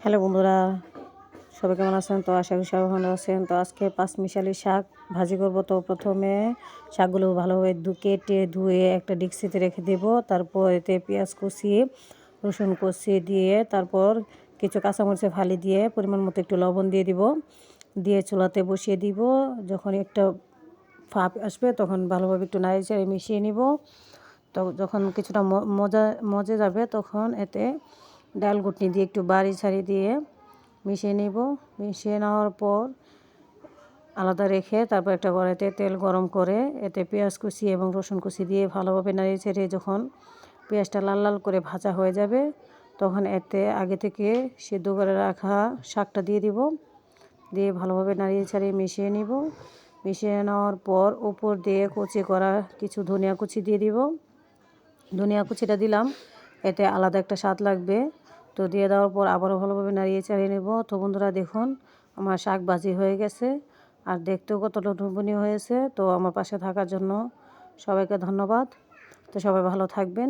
Hello বন্ধুরা, সবাই কেমন আছেন? তো আশা করি সবাই ভালো আছেন। তো আজকে পাঁচমিশালি শাক ভাজি করব। তো প্রথমে শাকগুলো ভালোভাবে কেটে ধুয়ে একটা ডেকচিতে রেখে দেব। তারপর এতে পেঁয়াজ কুচি, রসুন কুচি দিয়ে তারপর কিছু কাঁচামরিচের ফালি দিয়ে পরিমাণ মতো একটু লবণ দিয়ে দিব, দিয়ে চুলাতে বসিয়ে দিব। যখন একটা ভাপ আসবে তখন ভালোভাবে একটু নাড়িয়ে চাড়িয়ে মিশিয়ে নিব। তো যখন কিছুটা মজে যাবে তখন এতে ডাল ঘুটনি দিয়ে একটু বাড়ি ছাড়ি দিয়ে মিশিয়ে নিব। মিশিয়ে নেওয়ার পর আলাদা রেখে তারপর একটা কড়াইতে তেল গরম করে এতে পেঁয়াজ কুচি এবং রসুন কুচি দিয়ে ভালোভাবে নাড়িয়ে ছেড়ে যখন পেঁয়াজটা লাল লাল করে ভাজা হয়ে যাবে তখন এতে আগে থেকে সিদ্ধ করে রাখা শাকটা দিয়ে দিব। দিয়ে ভালোভাবে নাড়িয়ে ছাড়িয়ে মিশিয়ে নিব। মিশিয়ে নেওয়ার পর উপর দিয়ে কুচি করা কিছু ধনিয়া কুচি দিয়ে দিব। ধনিয়া কুচিটা দিলাম, এতে আলাদা একটা স্বাদ লাগবে। তো দিয়ে দেওয়ার পর আবারও ভালোভাবে নাড়িয়ে চাড়িয়ে নেব। তো বন্ধুরা দেখুন, আমার শাক ভাজি হয়ে গেছে আর দেখতেও কতটা লোভনীয় হয়েছে। তো আমার পাশে থাকার জন্য সবাইকে ধন্যবাদ। তো সবাই ভালো থাকবেন।